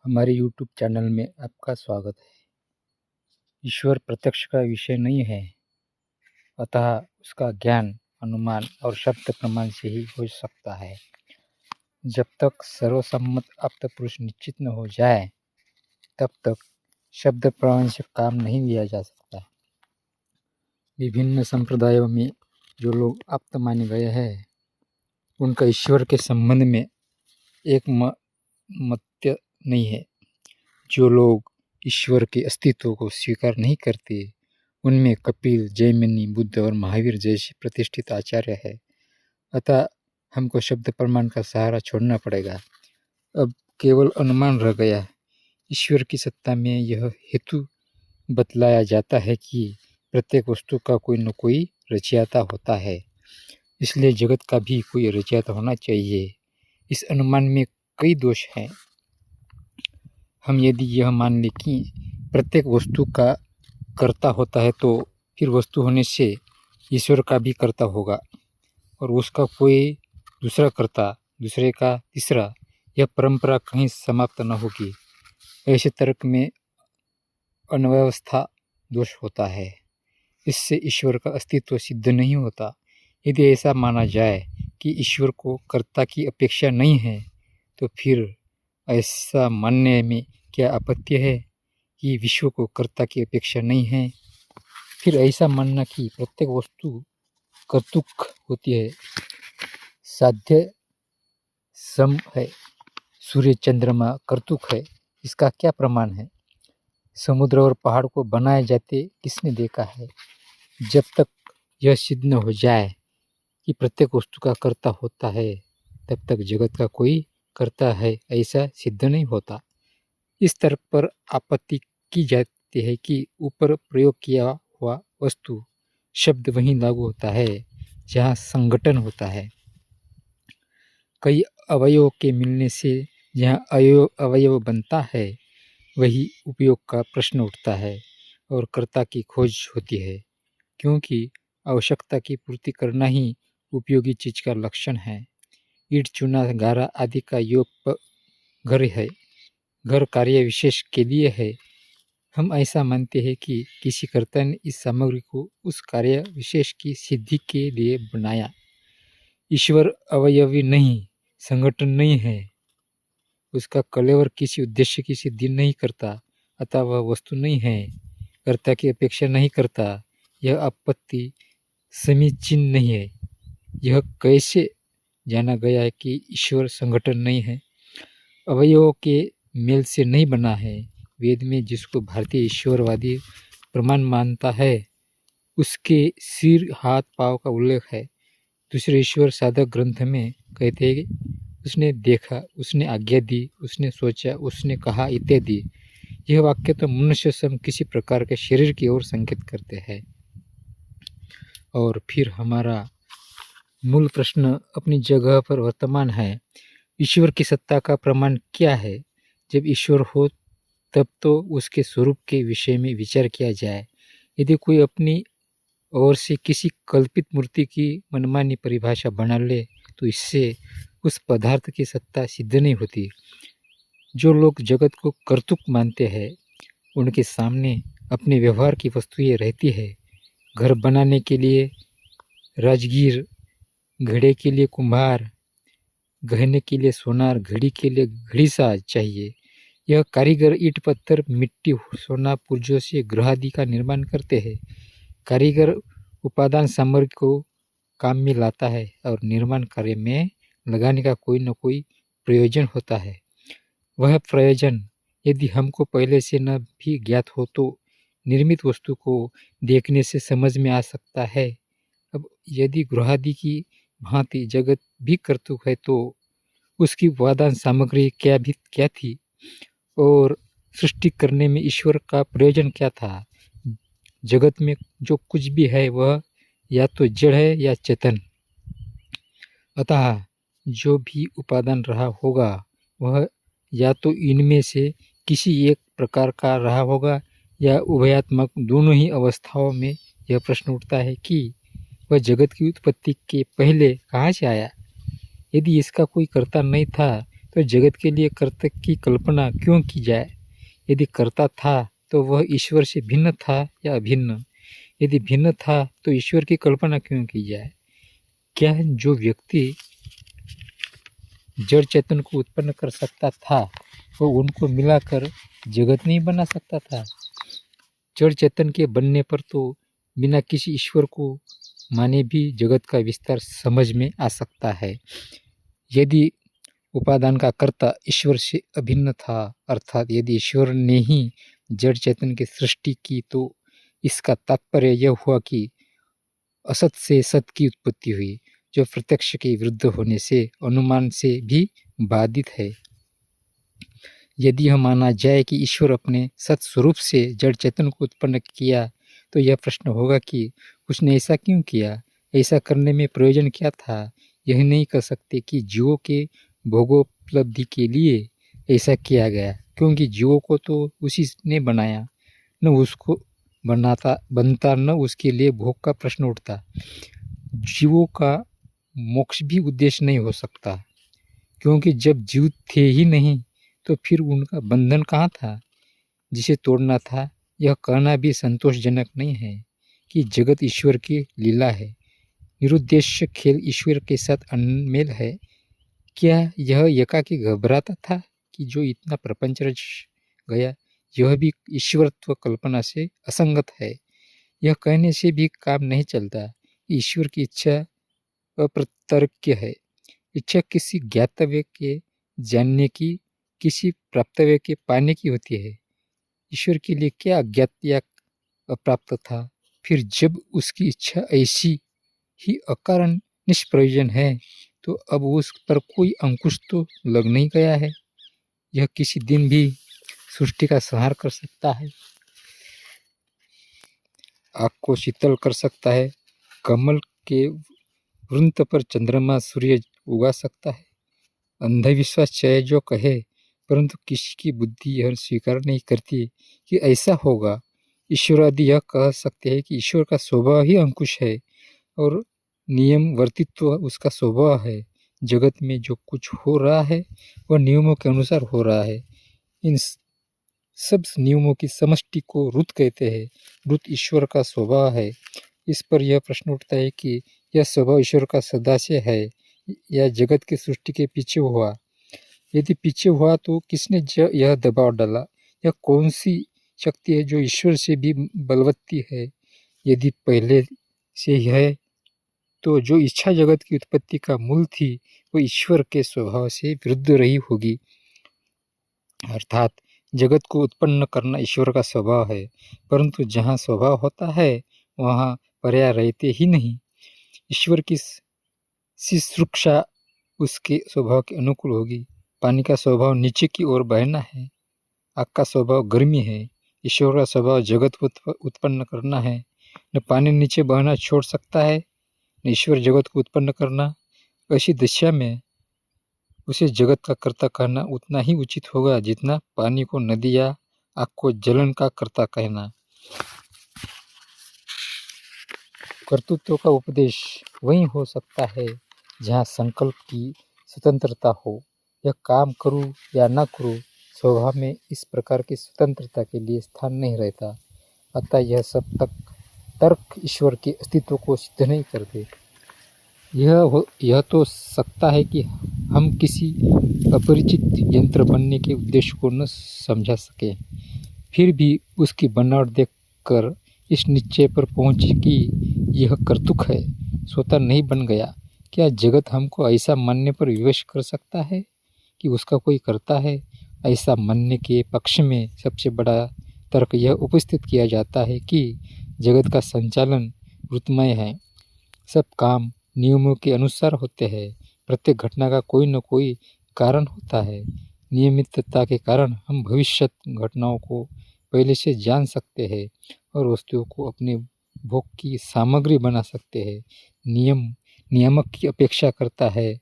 हमारे YouTube channel में आपका स्वागत है। ईश्वर प्रत्यक्ष का विषय नहीं है, अतः उसका ज्ञान अनुमान और शब्द प्रमाण से ही हो सकता है। जब तक सर्वसम्मत आप्तपुरुष निश्चित न हो जाए, तब तक शब्द प्रमाण से काम नहीं लिया जा सकता। विभिन्न संप्रदायों में जो लोग आप्त माने गए हैं, उनका ईश्वर के संबंध में एक मत नहीं है। जो लोग ईश्वर के अस्तित्व को स्वीकार नहीं करते, उनमें कपिल, जैमिनी, बुद्ध और महावीर जैसे प्रतिष्ठित आचार्य है। अतः हमको शब्द प्रमाण का सहारा छोड़ना पड़ेगा। अब केवल अनुमान रह गया। ईश्वर की सत्ता में यह हेतु बतलाया जाता है कि प्रत्येक वस्तु का कोई न कोई रचयिता होता है, इसलिए जगत का भी कोई रचयिता होना चाहिए। इस अनुमान में कई दोष हैं। हम यदि यह मान लें कि प्रत्येक वस्तु का कर्ता होता है, तो फिर वस्तु होने से ईश्वर का भी कर्ता होगा और उसका कोई दूसरा कर्ता, दूसरे का तीसरा, यह परंपरा कहीं समाप्त न होगी। ऐसे तर्क में अनव्यवस्था दोष होता है। इससे ईश्वर का अस्तित्व सिद्ध नहीं होता। यदि ऐसा माना जाए कि ईश्वर को कर्ता की अपेक्षा नहीं है, तो फिर ऐसा मानने में क्या आपत्ति है कि विश्व को कर्ता की अपेक्षा नहीं है? फिर ऐसा मानना कि प्रत्येक वस्तु कर्तुक होती है साध्य सम है। सूर्य चंद्रमा कर्तुक है, इसका क्या प्रमाण है? समुद्र और पहाड़ को बनाए जाते किसने देखा है? जब तक यह सिद्ध न हो जाए कि प्रत्येक वस्तु का कर्ता होता है, तब तक जगत का कोई कर्ता है ऐसा सिद्ध नहीं होता। इस तर्क पर आपत्ति की जाती है कि ऊपर प्रयोग किया हुआ वस्तु शब्द वहीं लागू होता है जहाँ संगठन होता है। कई अवयवों के मिलने से जहाँ अवयव बनता है, वही उपयोग का प्रश्न उठता है और कर्ता की खोज होती है, क्योंकि आवश्यकता की पूर्ति करना ही उपयोगी चीज का लक्षण है। ईंट, चूना, गारा आदि का योग घर है। घर कार्य विशेष के लिए है। हम ऐसा मानते हैं कि किसी कर्ता ने इस सामग्री को उस कार्य विशेष की सिद्धि के लिए बनाया। ईश्वर अवयवी नहीं, संगठन नहीं है। उसका कलेवर किसी उद्देश्य की सिद्धि नहीं करता, अतः वह वस्तु नहीं है, कर्ता की अपेक्षा नहीं करता। यह आपत्ति समीचीन नहीं है। यह कैसे जाना गया है कि ईश्वर संगठन नहीं है, अवयवों के मेल से नहीं बना है? वेद में जिसको भारतीय ईश्वरवादी प्रमाण मानता है, उसके सिर, हाथ, पांव का उल्लेख है। दूसरे ईश्वर साधक ग्रंथ में कहते हैं, उसने देखा, उसने आज्ञा दी, उसने सोचा, उसने कहा इत्यादि। यह वाक्य तो मनुष्य सम किसी प्रकार के शरीर की ओर संकेत करते हैं। और फिर हमारा मूल प्रश्न अपनी जगह पर वर्तमान है। ईश्वर की सत्ता का प्रमाण क्या है? जब ईश्वर हो, तब तो उसके स्वरूप के विषय में विचार किया जाए। यदि कोई अपनी ओर से किसी कल्पित मूर्ति की मनमानी परिभाषा बना ले, तो इससे उस पदार्थ की सत्ता सिद्ध नहीं होती। जो लोग जगत को कर्तुक मानते हैं, उनके सामने अपने व्यवहार की वस्तुएं रहती है। घर बनाने के लिए राजगीर, घड़े के लिए कुम्हार, गहने के लिए सोनार, घड़ी के लिए घड़ीसाज चाहिए। यह कारीगर ईंट, पत्थर, मिट्टी, सोना, पुर्जों से गृह आदि का निर्माण करते हैं। कारीगर उपादान सामग्री को काम में लाता है और निर्माण कार्य में लगाने का कोई न कोई प्रयोजन होता है। वह प्रयोजन यदि हमको पहले से न भी ज्ञात हो, तो निर्मित वस्तु को देखने से समझ में आ सकता है। अब यदि गृहादि की भांति जगत भी कर्तुक है, तो उसकी उपादान सामग्री क्या थी और सृष्टि करने में ईश्वर का प्रयोजन क्या था? जगत में जो कुछ भी है वह या तो जड़ है या चेतन। अतः जो भी उपादान रहा होगा, वह या तो इनमें से किसी एक प्रकार का रहा होगा या उभयात्मक, दोनों ही अवस्थाओं में। यह प्रश्न उठता है कि वह जगत की उत्पत्ति के पहले कहाँ से आया? यदि इसका कोई कर्ता नहीं था, तो जगत के लिए कर्ता की कल्पना क्यों की जाए? यदि कर्ता था तो वह ईश्वर से भिन्न था या अभिन्न? यदि भिन्न था तो ईश्वर की कल्पना क्यों की जाए? क्या जो व्यक्ति जड़ चेतन को उत्पन्न कर सकता था वो उनको मिलाकर जगत नहीं बना सकता था? जड़ चेतन के बनने पर तो बिना किसी ईश्वर को माने भी जगत का विस्तार समझ में आ सकता है। यदि उपादान का कर्ता ईश्वर से अभिन्न था, अर्थात यदि ईश्वर ने ही जड़ चेतन की सृष्टि की, तो इसका तात्पर्य यह हुआ कि असत से सत की उत्पत्ति हुई, जो प्रत्यक्ष के विरुद्ध होने से अनुमान से भी बाधित है। यदि यह माना जाए कि ईश्वर अपने सत स्वरूप से जड़ चेतन को उत्पन्न किया, तो यह प्रश्न होगा कि उसने ऐसा क्यों किया? ऐसा करने में प्रयोजन क्या था? यह नहीं कह सकते कि जीवों के भोगोपलब्धि के लिए ऐसा किया गया, क्योंकि जीवों को तो उसी ने बनाया, न उसको बनता न उसके लिए भोग का प्रश्न उठता। जीवों का मोक्ष भी उद्देश्य नहीं हो सकता, क्योंकि जब जीव थे ही नहीं तो फिर उनका बंधन कहाँ था जिसे तोड़ना था? यह कहना भी संतोषजनक नहीं है कि जगत ईश्वर की लीला है, निरुद्देश्य खेल ईश्वर के साथ अनमेल है। क्या यह एकाकी घबराता था कि जो इतना प्रपंच रच गया, यह भी ईश्वरत्व कल्पना से असंगत है? यह कहने से भी काम नहीं चलता। ईश्वर की इच्छा अप्रतर्क्य है। इच्छा किसी ज्ञातव्य के जानने की, किसी प्राप्तव्य के पाने की होती है। ईश्वर के लिए क्या अज्ञात या अप्राप्त था? फिर जब उसकी इच्छा ऐसी ही अकारण निष्प्रयोजन है, तो अब उस पर कोई अंकुश तो लग नहीं गया है। यह किसी दिन भी सृष्टि का संहार कर सकता है, आग को शीतल कर सकता है, कमल के वृंत पर चंद्रमा सूर्य उगा सकता है। अंधविश्वास चाहे जो कहे, परंतु किसी की बुद्धि यह स्वीकार नहीं करती कि ऐसा होगा। ईश्वरादि यह कह सकते हैं कि ईश्वर का स्वभाव ही अंकुश है और नियम वर्तित्व उसका स्वभाव है। जगत में जो कुछ हो रहा है वह नियमों के अनुसार हो रहा है। इन सब नियमों की समष्टि को रुत कहते हैं। रुत ईश्वर का स्वभाव है। इस पर यह प्रश्न उठता है कि यह स्वभाव ईश्वर का सदा से है या जगत की सृष्टि के पीछे हुआ? यदि पीछे हुआ तो किसने यह दबाव डाला? यह कौन सी शक्ति है जो ईश्वर से भी बलवत्ती है? यदि पहले से है तो जो इच्छा जगत की उत्पत्ति का मूल थी वो ईश्वर के स्वभाव से विरुद्ध रही होगी। अर्थात जगत को उत्पन्न करना ईश्वर का स्वभाव है, परंतु जहाँ स्वभाव होता है वहाँ पर्याय रहते ही नहीं। ईश्वर की शुश्रूषा उसके स्वभाव के अनुकूल होगी। पानी का स्वभाव नीचे की ओर बहना है, आग का स्वभाव गर्मी है। ईश्वर का स्वभाव जगत को उत्पन्न करना है। न पानी नीचे बहना छोड़ सकता है, न ईश्वर जगत को उत्पन्न करना। ऐसी दशा में उसे जगत का कर्ता कहना उतना ही उचित होगा जितना पानी को नदी या आग को जलन का कर्ता कहना। कर्तृत्व का उपदेश वहीं हो सकता है जहाँ संकल्प की स्वतंत्रता हो। यह काम करूँ या न करूँ, स्वभाव में इस प्रकार की स्वतंत्रता के लिए स्थान नहीं रहता। अतः यह सब तर्क ईश्वर के अस्तित्व को सिद्ध नहीं करते। यह तो सकता है कि हम किसी अपरिचित यंत्र बनने के उद्देश्य को न समझा सकें, फिर भी उसकी बनावट देखकर इस निश्चय पर पहुँचे कि यह कर्तुक है, स्वतः नहीं बन गया। क्या जगत हमको ऐसा मानने पर विवश कर सकता है कि उसका कोई कर्ता है? ऐसा मानने के पक्ष में सबसे बड़ा तर्क यह उपस्थित किया जाता है कि जगत का संचालन वृत्तमय है। सब काम नियमों के अनुसार होते हैं। प्रत्येक घटना का कोई न कोई कारण होता है। नियमितता के कारण हम भविष्यत घटनाओं को पहले से जान सकते हैं और वस्तुओं को अपने भोग की सामग्री बना सकते हैं। नियामक की अपेक्षा करता है।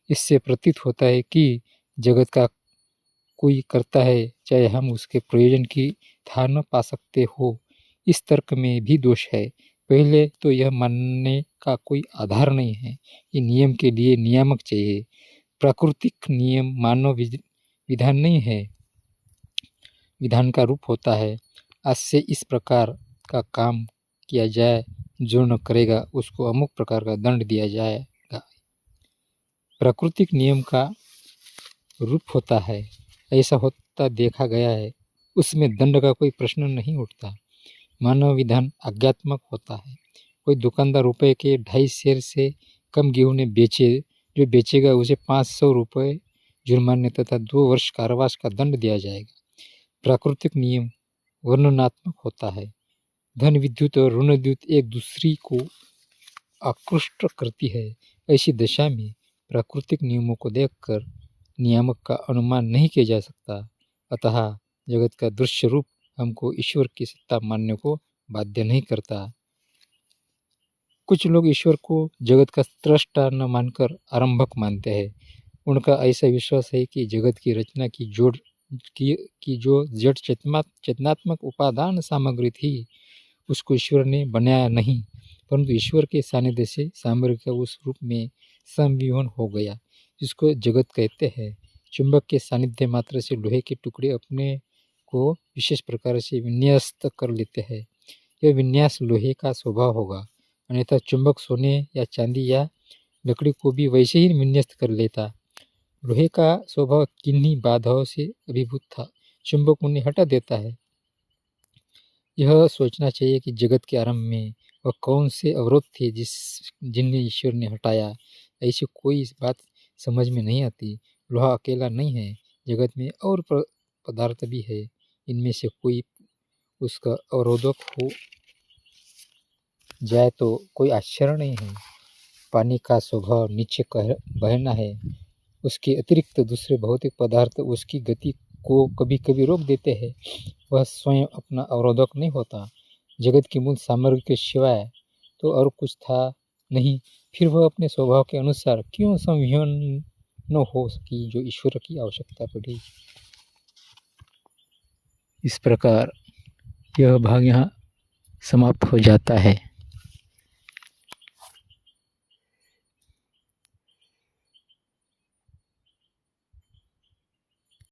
इससे प्रतीत होता है कि जगत का कोई करता है, चाहे हम उसके प्रयोजन की था न पा सकते हो। इस तर्क में भी दोष है। पहले तो यह मानने का कोई आधार नहीं है कि नियम के लिए नियामक चाहिए। प्राकृतिक नियम मानव विधान नहीं है, विधान का रूप होता है। आज से इस प्रकार का काम किया जाए, जो न करेगा उसको अमुक प्रकार का दंड दिया जाएगा। प्राकृतिक नियम का रूप होता है, ऐसा होता देखा गया है, उसमें दंड का कोई प्रश्न नहीं उठता। मानव विधान आज्ञात्मक होता है। कोई दुकानदार रुपए के 2.5 सेर से कम गेहूं ने बेचे, जो बेचेगा उसे 500 रुपये जुर्माने तथा 2 वर्ष कारावास का दंड दिया जाएगा। प्राकृतिक नियम वर्णनात्मक होता है। धन विद्युत और ऋण विद्युत एक दूसरी को आकृष्ट करती है। ऐसी दशा में प्राकृतिक नियमों को देखकर नियामक का अनुमान नहीं किया जा सकता। अतः जगत का दृश्य रूप हमको ईश्वर की सत्ता मानने को बाध्य नहीं करता। कुछ लोग ईश्वर को जगत का स्रष्टा न मानकर आरंभक मानते हैं। उनका ऐसा विश्वास है कि जगत की रचना की जो जड़ चेतनात्मक उपादान सामग्री थी, उसको ईश्वर ने बनाया नहीं, परंतु ईश्वर के सानिध्य से सामग्री का उस रूप में संविवन हो गया, जिसको जगत कहते हैं। चुंबक के सानिध्य मात्र से लोहे के टुकड़े अपने को विशेष प्रकार से विन्यास्त कर लेते हैं। यह विन्यास लोहे का स्वभाव होगा, अन्यथा चुंबक सोने या चांदी या लकड़ी को भी वैसे ही विन्यस्त कर लेता। लोहे का स्वभाव किन्हीं बाधाओं से अभिभूत था, चुंबक उन्हें हटा देता है। यह सोचना चाहिए कि जगत के आरंभ में वह कौन से अवरोध थे जिन्हें ईश्वर ने हटाया। ऐसी कोई बात समझ में नहीं आती। लोहा अकेला नहीं है, जगत में और पदार्थ भी है, इनमें से कोई उसका अवरोधक हो जाए तो कोई आश्चर्य नहीं है। पानी का स्वभाव नीचे बहना है, उसके अतिरिक्त दूसरे भौतिक पदार्थ उसकी गति को कभी कभी रोक देते हैं। वह स्वयं अपना अवरोधक नहीं होता। जगत की मूल सामग्री के सिवाय तो और कुछ था नहीं, फिर वह अपने स्वभाव के अनुसार क्यों संविहीन न हो सकी, जो ईश्वर की आवश्यकता पड़ी। इस प्रकार यह भाग यहाँ समाप्त हो जाता है।